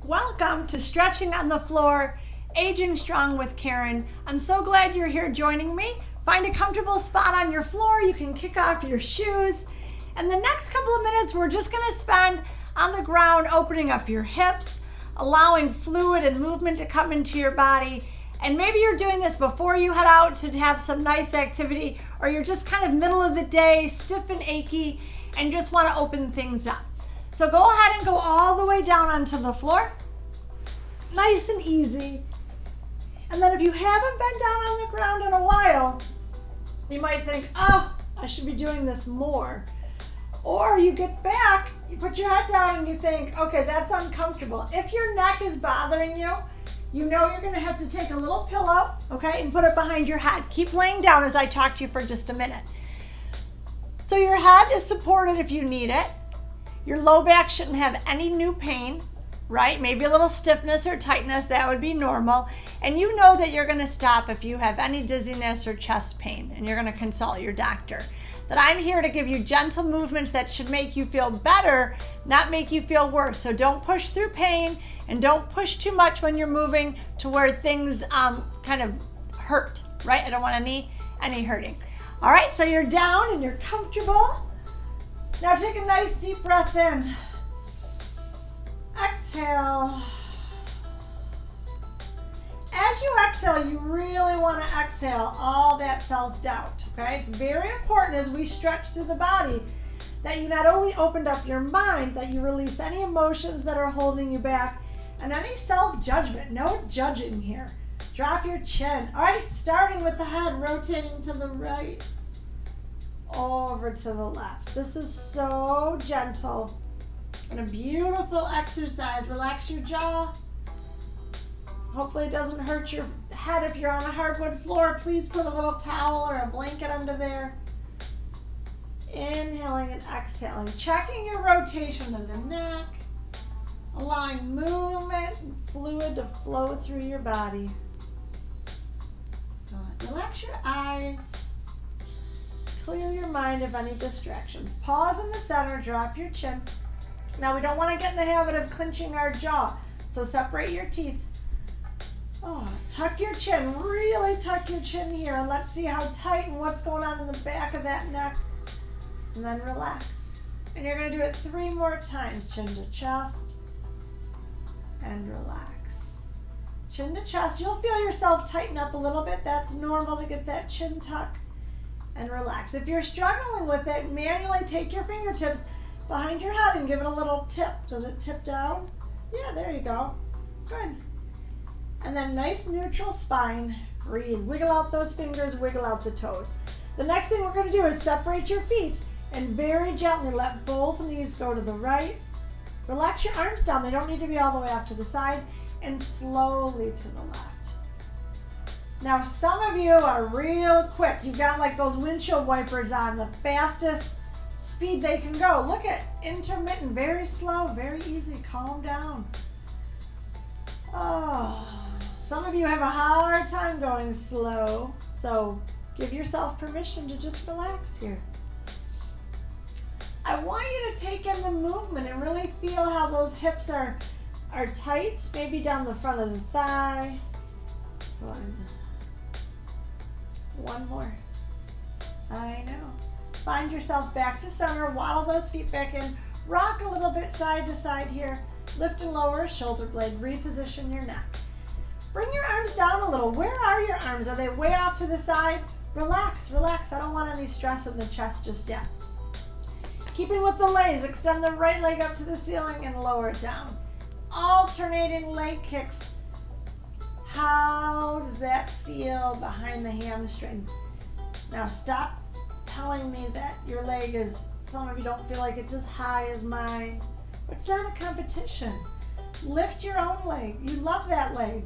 Welcome to Stretching on the Floor, Aging Strong with Karen. I'm so glad you're here joining me. Find a comfortable spot on your floor. You can kick off your shoes. And the next couple of minutes, we're just going to spend on the ground, opening up your hips, allowing fluid and movement to come into your body. And maybe you're doing this before you head out to have some nice activity, or you're just kind of middle of the day, stiff and achy, and just want to open things up. So go ahead and go all the way down onto the floor, nice and easy. And then if you haven't been down on the ground in a while, you might think, oh, I should be doing this more. Or you get back, you put your head down and you think, okay, that's uncomfortable. If your neck is bothering you, you know you're gonna have to take a little pillow, okay, and put it behind your head. Keep laying down as I talk to you for just a minute. So your head is supported if you need it. Your low back shouldn't have any new pain, right? Maybe a little stiffness or tightness, that would be normal. And you know that you're gonna stop if you have any dizziness or chest pain, and you're gonna consult your doctor. That I'm here to give you gentle movements that should make you feel better, not make you feel worse. So don't push through pain, and don't push too much when you're moving to where things kind of hurt, right? I don't want any hurting. All right, so you're down and you're comfortable. Now take a nice deep breath in. Exhale. As you exhale, you really want to exhale all that self-doubt, okay? It's very important as we stretch through the body that you not only opened up your mind, that you release any emotions that are holding you back and any self-judgment. No judging here. Drop your chin. All right, starting with the head, rotating to the right, over to the left. This is so gentle and a beautiful exercise. Relax your jaw. Hopefully it doesn't hurt your head if you're on a hardwood floor. Please put a little towel or a blanket under there. Inhaling and exhaling. Checking your rotation of the neck. Allowing movement and fluid to flow through your body. Good. Relax your eyes. Clear your mind of any distractions. Pause in the center, drop your chin. Now we don't want to get in the habit of clenching our jaw, so separate your teeth. Oh, tuck your chin, really tuck your chin here, and let's see how tight and what's going on in the back of that neck. And then relax. And you're going to do it 3 more times, chin to chest, and relax. Chin to chest, you'll feel yourself tighten up a little bit. That's normal to get that chin tuck. And relax. If you're struggling with it, manually take your fingertips behind your head and give it a little tip. Does it tip down? Yeah, there you go. Good. And then nice neutral spine. Breathe. Wiggle out those fingers, wiggle out the toes. The next thing we're going to do is separate your feet and very gently let both knees go to the right. Relax your arms down. They don't need to be all the way off to the side. And slowly to the left. Now some of you are real quick. You've got like those windshield wipers on, the fastest speed they can go. Look at intermittent, very slow, very easy. Calm down. Oh, some of you have a hard time going slow, so give yourself permission to just relax here. I want you to take in the movement and really feel how those hips are tight, maybe down the front of the thigh. One more. I know. Find yourself back to center, waddle those feet back in, rock a little bit side to side here, lift and lower a shoulder blade, reposition your neck. Bring your arms down a little. Where are your arms? Are they way off to the side? Relax, relax. I don't want any stress in the chest just yet. Keeping with the legs, extend the right leg up to the ceiling and lower it down. Alternating leg kicks. How does that feel behind the hamstring? Now stop telling me that your leg is, some of you don't feel like it's as high as mine. It's not a competition. Lift your own leg. You love that leg.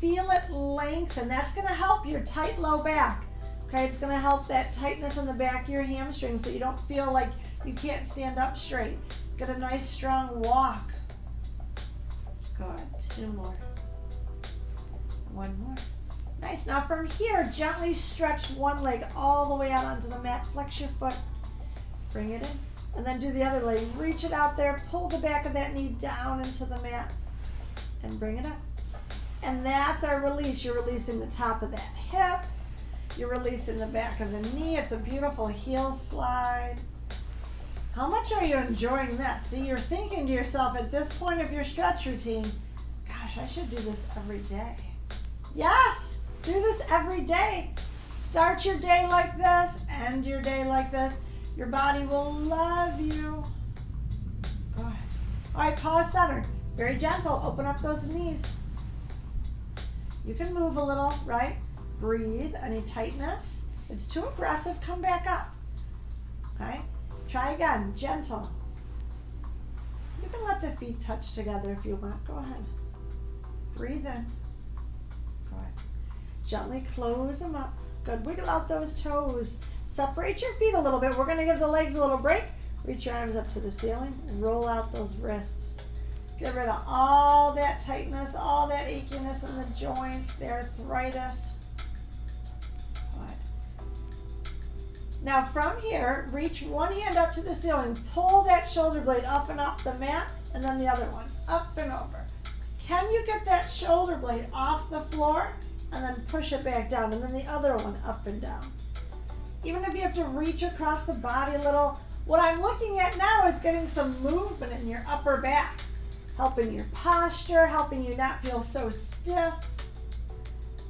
Feel it lengthen. That's going to help your tight low back. Okay, it's going to help that tightness in the back of your hamstring so you don't feel like you can't stand up straight. Get a nice strong walk. Good. 2 more. 1 more. Nice. Now from here, gently stretch one leg all the way out onto the mat. Flex your foot. Bring it in. And then do the other leg. Reach it out there. Pull the back of that knee down into the mat. and bring it up. And that's our release. You're releasing the top of that hip. You're releasing the back of the knee. It's a beautiful heel slide. How much are you enjoying this? See, you're thinking to yourself at this point of your stretch routine, gosh, I should do this every day. Yes, do this every day. Start your day like this, end your day like this. Your body will love you. Good. All right, pause center. Very gentle, open up those knees. You can move a little, right? Breathe, any tightness. If it's too aggressive, come back up. Okay? Try again, gentle. You can let the feet touch together if you want. Go ahead. Breathe in. Good. Gently close them up. Good. Wiggle out those toes. Separate your feet a little bit. We're going to give the legs a little break. Reach your arms up to the ceiling and roll out those wrists. Get rid of all that tightness, all that achiness in the joints, the arthritis. Good. Now from here, reach one hand up to the ceiling. Pull that shoulder blade up and up the mat, and then the other one up and over. Can you get that shoulder blade off the floor and then push it back down, and then the other one up and down? Even if you have to reach across the body a little, what I'm looking at now is getting some movement in your upper back, helping your posture, helping you not feel so stiff.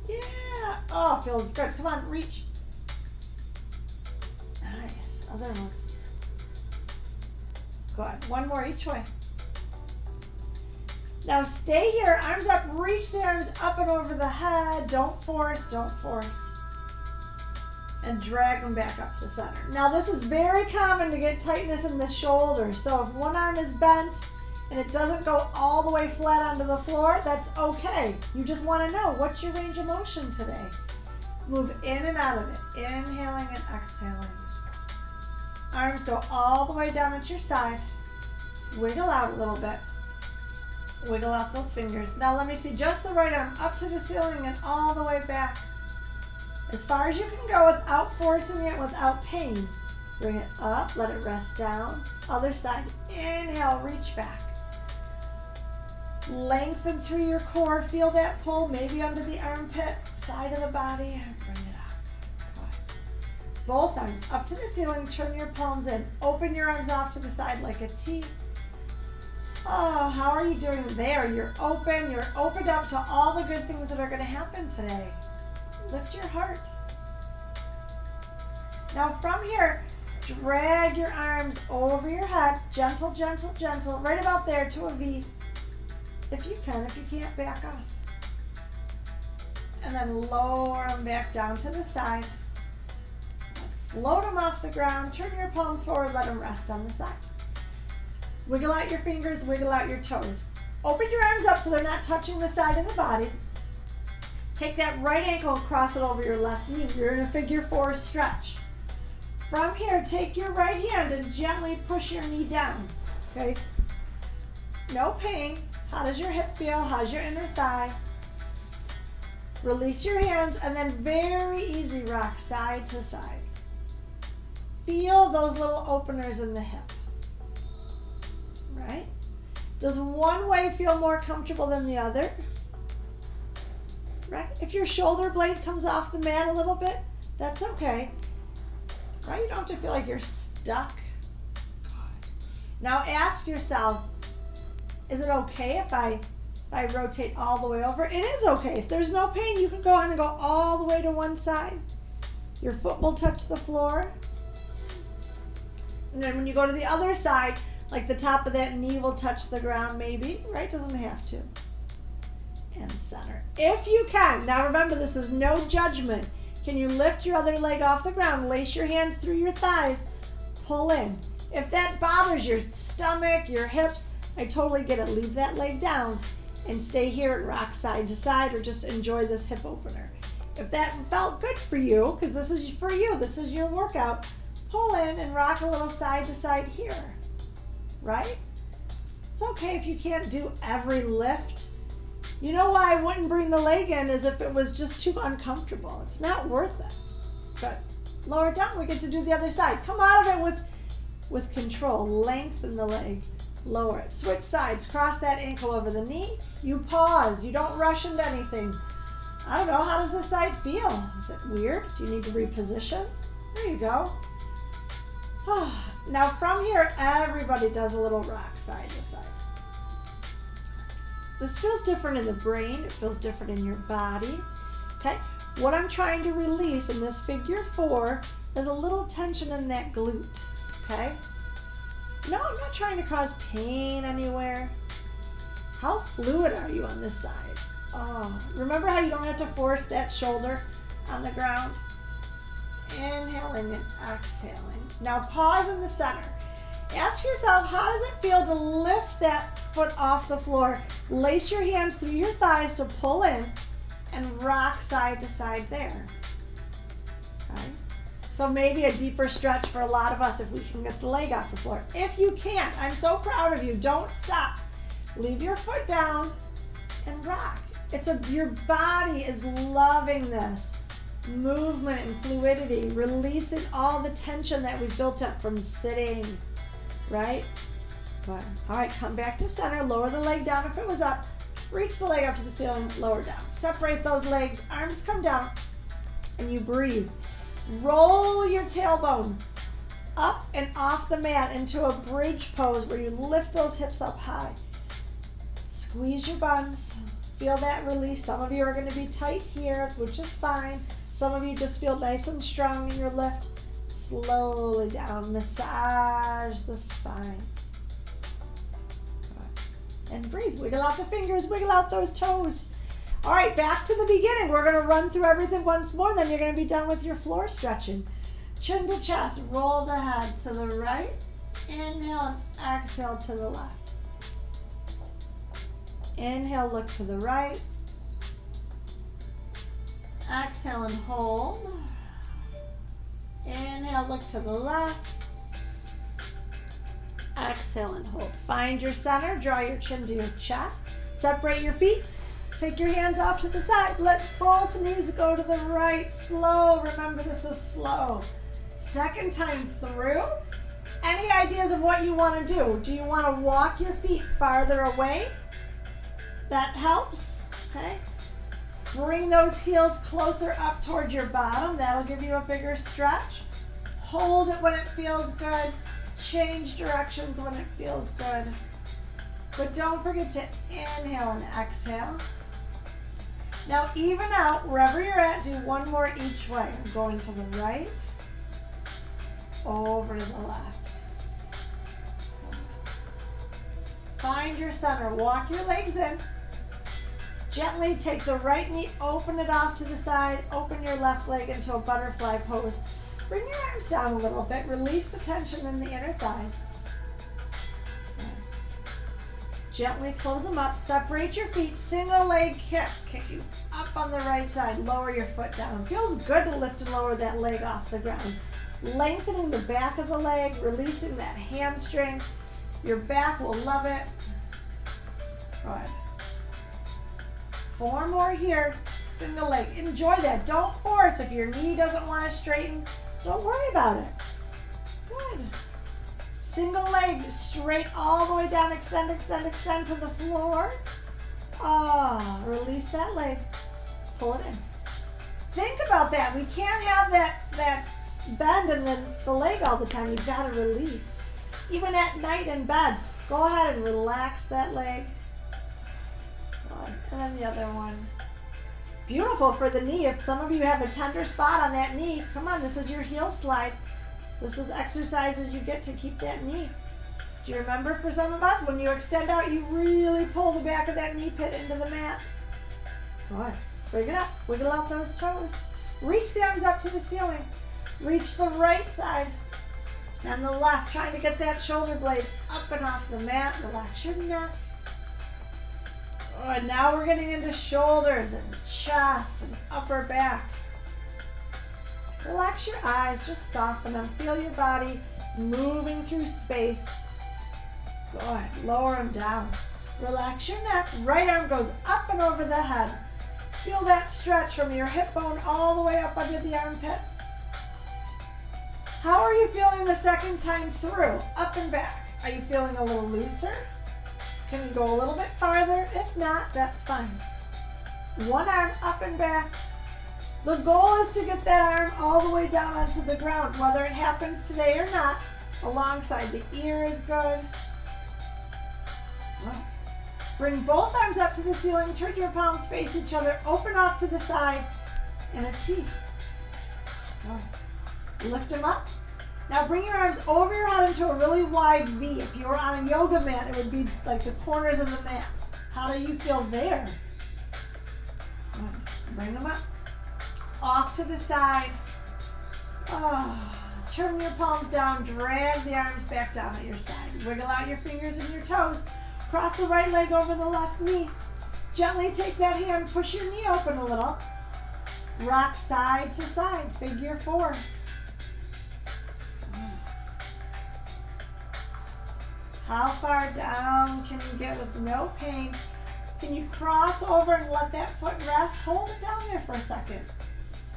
Yeah, oh, feels good. Come on, reach. Nice, other one. Good, one more each way. Now stay here, arms up, reach the arms up and over the head. Don't force, don't force. And drag them back up to center. Now this is very common to get tightness in the shoulder. So if one arm is bent and it doesn't go all the way flat onto the floor, that's okay. You just want to know, what's your range of motion today? Move in and out of it, inhaling and exhaling. Arms go all the way down at your side. Wiggle out a little bit. Wiggle out those fingers. Now let me see just the right arm up to the ceiling and all the way back. As far as you can go without forcing it, without pain. Bring it up, let it rest down. Other side, inhale, reach back. Lengthen through your core, feel that pull, maybe under the armpit, side of the body, and bring it up. Good. Both arms up to the ceiling, turn your palms in. Open your arms off to the side like a T. Oh, how are you doing there? You're opened up to all the good things that are going to happen today. Lift your heart. Now from here, drag your arms over your head, gentle, gentle, gentle, right about there to a V. If you can, if you can't, back off. And then lower them back down to the side. Float them off the ground, turn your palms forward, let them rest on the side. Wiggle out your fingers, wiggle out your toes. Open your arms up so they're not touching the side of the body. Take that right ankle and cross it over your left knee. You're in a figure four stretch. From here, take your right hand and gently push your knee down. Okay? No pain. How does your hip feel? How's your inner thigh? Release your hands and then very easy rock side to side. Feel those little openers in the hip. Right? Does one way feel more comfortable than the other? Right? If your shoulder blade comes off the mat a little bit, that's okay. Right? You don't have to feel like you're stuck. Good. Now ask yourself, is it okay if I rotate all the way over? It is okay. If there's no pain, you can go on and go all the way to one side. Your foot will touch the floor. And then when you go to the other side, like the top of that knee will touch the ground maybe, right? Doesn't have to. And center. If you can, now remember this is no judgment. Can you lift your other leg off the ground? Lace your hands through your thighs. Pull in. If that bothers your stomach, your hips, I totally get it. Leave that leg down and stay here and rock side to side or just enjoy this hip opener. If that felt good for you, because this is for you, this is your workout, pull in and rock a little side to side here, right? It's okay if you can't do every lift. You know why I wouldn't bring the leg in is if it was just too uncomfortable. It's not worth it. Good. Lower it down, we get to do the other side. Come out of it with control. Lengthen the leg. lower it. Switch sides, cross that ankle over the knee. You pause, you don't rush into anything. I don't know, how does this side feel? Is it weird? Do you need to reposition? There you go. Now from here, everybody does a little rock side to side. This feels different in the brain, it feels different in your body. Okay, what I'm trying to release in this figure 4 is a little tension in that glute, okay? No, I'm not trying to cause pain anywhere. How fluid are you on this side? Oh, remember how you don't have to force that shoulder on the ground? Inhaling and exhaling. Now pause in the center. Ask yourself, how does it feel to lift that foot off the floor? Lace your hands through your thighs to pull in and rock side to side there. Okay. So maybe a deeper stretch for a lot of us if we can get the leg off the floor. If you can't, I'm so proud of you. Don't stop. Leave your foot down and rock. Your body is loving this movement and fluidity, releasing all the tension that we've built up from sitting, right? Good. All right, come back to center. Lower the leg down if it was up. Reach the leg up to the ceiling, lower down. Separate those legs, arms come down, and you breathe. Roll your tailbone up and off the mat into a bridge pose where you lift those hips up high. Squeeze your buns. Feel that release. Some of you are going to be tight here, which is fine. Some of you just feel nice and strong in your lift. Slowly down. Massage the spine. And breathe. Wiggle out the fingers. Wiggle out those toes. All right, back to the beginning. We're going to run through everything once more. Then you're going to be done with your floor stretching. Chin to chest. Roll the head to the right. Inhale and exhale to the left. Inhale, look to the right. Exhale and hold. Inhale, look to the left. Exhale and hold. Find your center. Draw your chin to your chest. Separate your feet. Take your hands off to the side. Let both knees go to the right. Slow. Remember, this is slow. Second time through. Any ideas of what you want to do? Do you want to walk your feet farther away? That helps, okay? Bring those heels closer up towards your bottom. That'll give you a bigger stretch. Hold it when it feels good. Change directions when it feels good. But don't forget to inhale and exhale. Now even out, wherever you're at, do one more each way. I'm going to the right, over to the left. Find your center. Walk your legs in. Gently take the right knee, open it off to the side, open your left leg into a butterfly pose. Bring your arms down a little bit, release the tension in the inner thighs. Gently close them up, separate your feet, single leg kick, kick you up on the right side, lower your foot down. Feels good to lift and lower that leg off the ground. Lengthening the back of the leg, releasing that hamstring. Your back will love it. Good. 4 more here, single leg. Enjoy that. Don't force. If your knee doesn't want to straighten, don't worry about it. Good. Single leg, straight all the way down. Extend, extend, extend to the floor. Release that leg. Pull it in. Think about that. We can't have that bend in the leg all the time. You've got to release. Even at night in bed, go ahead and relax that leg. And then the other one. Beautiful for the knee. If some of you have a tender spot on that knee, come on, this is your heel slide. This is exercises you get to keep that knee. Do you remember for some of us, when you extend out, you really pull the back of that knee pit into the mat? Good. Bring it up. Wiggle out those toes. Reach the arms up to the ceiling. Reach the right side and the left, trying to get that shoulder blade up and off the mat. Relax your neck. And now we're getting into shoulders and chest and upper back. Relax your eyes, just soften them. Feel your body moving through space. Good. Lower them down. Relax your neck. Right arm goes up and over the head. Feel that stretch from your hip bone all the way up under the armpit. How are you feeling the second time through? Up and back. Are you feeling a little looser? Can you go a little bit farther? If not, that's fine. One arm up and back. The goal is to get that arm all the way down onto the ground, whether it happens today or not. Alongside the ear is good. Right. Bring both arms up to the ceiling, turn your palms face each other, open off to the side in a T. Right. Lift them up. Now bring your arms over your head into a really wide V. If you were on a yoga mat, it would be like the corners of the mat. How do you feel there? Right. Bring them up. Off to the side. Oh. Turn your palms down, drag the arms back down at your side. Wiggle out your fingers and your toes. Cross the right leg over the left knee. Gently take that hand, push your knee open a little. Rock side to side, figure 4. How far down can you get with no pain? Can you cross over and let that foot rest? Hold it down there for a second.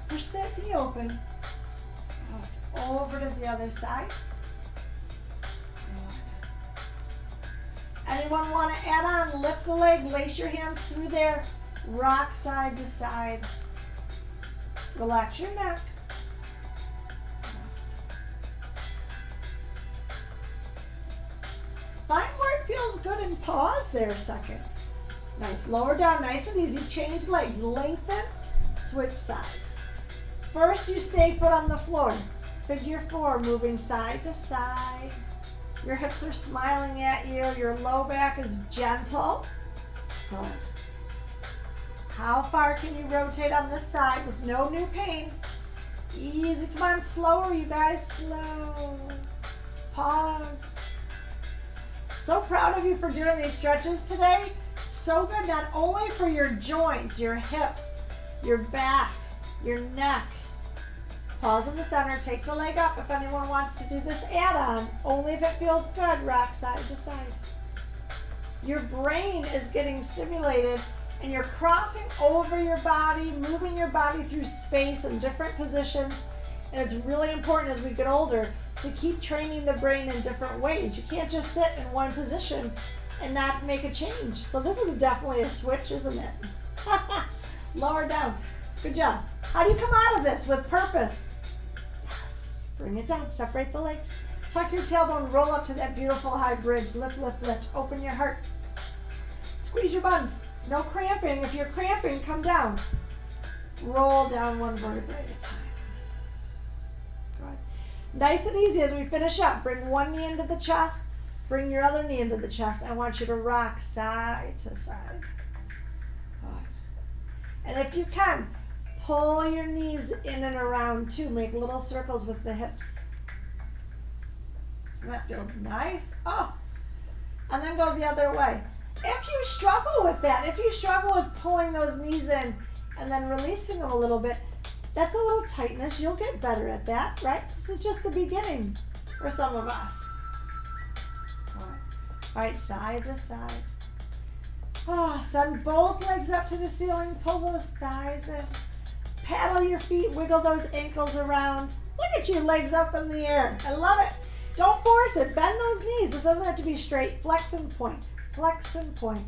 Push that knee open. Over to the other side. Anyone want to add on? Lift the leg, lace your hands through there. Rock side to side. Relax your neck. Find where it feels good and pause there a second. Nice. Lower down, nice and easy. Change legs. Lengthen. Switch sides. First, you stay foot on the floor. Figure 4, moving side to side. Your hips are smiling at you. Your low back is gentle. Good. How far can you rotate on this side with no new pain? Easy. Come on, slower, you guys. Slow. Pause. So proud of you for doing these stretches today. So good, not only for your joints, your hips, your back, your neck. Pause in the center, take the leg up if anyone wants to do this add-on. Only if it feels good, rock side to side. Your brain is getting stimulated and you're crossing over your body, moving your body through space in different positions. And it's really important as we get older to keep training the brain in different ways. You can't just sit in one position and not make a change. So this is definitely a switch, isn't it? Lower down. Good job. How do you come out of this with purpose? Yes. Bring it down. Separate the legs. Tuck your tailbone. Roll up to that beautiful high bridge. Lift, lift, lift. Open your heart. Squeeze your buns. No cramping. If you're cramping, come down. Roll down one vertebrae at a time. Good. Nice and easy as we finish up. Bring one knee into the chest. Bring your other knee into the chest. I want you to rock side to side. Good. And if you can, pull your knees in and around too. Make little circles with the hips. Doesn't that feel nice? Oh, and then go the other way. If you struggle with that, if you struggle with pulling those knees in and then releasing them a little bit, that's a little tightness. You'll get better at that, right? This is just the beginning for some of us. All right, side to side. Oh, send both legs up to the ceiling. Pull those thighs in. Paddle your feet. Wiggle those ankles around. Look at your legs up in the air. I love it. Don't force it. Bend those knees. This doesn't have to be straight. Flex and point. Flex and point.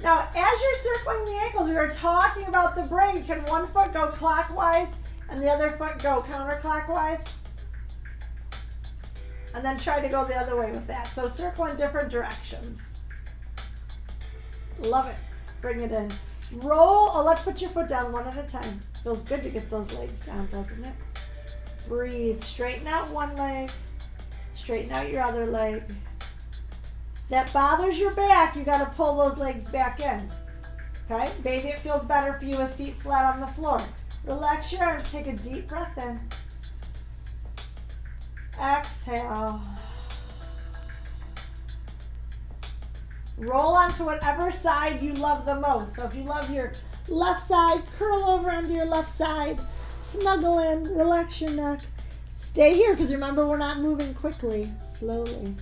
Now, as you're circling the ankles, we were talking about the brain. Can one foot go clockwise and the other foot go counterclockwise? And then try to go the other way with that. So circle in different directions. Love it. Bring it in. Roll. Oh, let's put your foot down one at a time. Feels good to get those legs down, doesn't it? Breathe. Straighten out one leg. Straighten out your other leg. If that bothers your back, you got to pull those legs back in. Okay? Maybe it feels better for you with feet flat on the floor. Relax your arms. Take a deep breath in. Exhale. Roll onto whatever side you love the most. So if you love your left side, curl over onto your left side, snuggle in, relax your neck. Stay here because remember we're not moving quickly, slowly.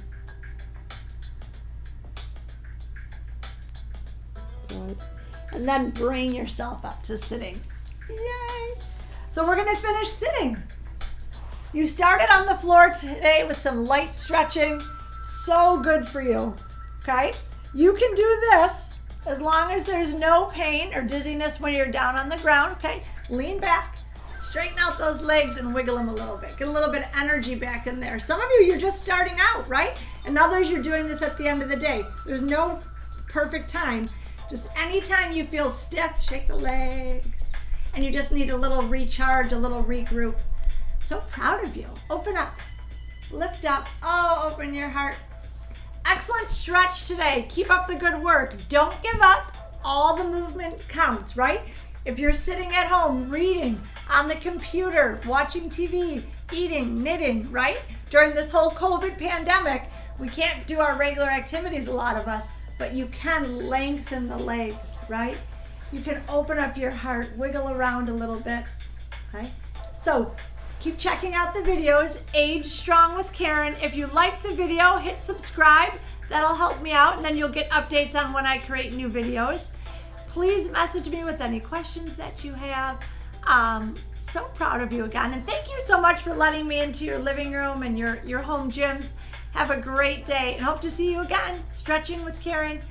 Good. And then bring yourself up to sitting. Yay! So we're going to finish sitting. You started on the floor today with some light stretching. So good for you, okay? You can do this as long as there's no pain or dizziness when you're down on the ground, okay? Lean back, straighten out those legs and wiggle them a little bit. Get a little bit of energy back in there. Some of you, you're just starting out, right? And others, you're doing this at the end of the day. There's no perfect time. Just anytime you feel stiff, shake the legs. And you just need a little recharge, a little regroup. So proud of you. Open up, lift up. Oh, open your heart. Excellent stretch today. Keep up the good work. Don't give up. All the movement counts, right? If you're sitting at home reading, on the computer, watching TV, eating, knitting, right? During this whole COVID pandemic, we can't do our regular activities, a lot of us, but you can lengthen the legs, right? You can open up your heart, wiggle around a little bit, right? So keep checking out the videos, Age Strong with Karen. If you like the video, hit subscribe. That'll help me out, and then you'll get updates on when I create new videos. Please message me with any questions that you have. So proud of you again, and thank you so much for letting me into your living room and your home gyms. Have a great day, and hope to see you again. Stretching with Karen.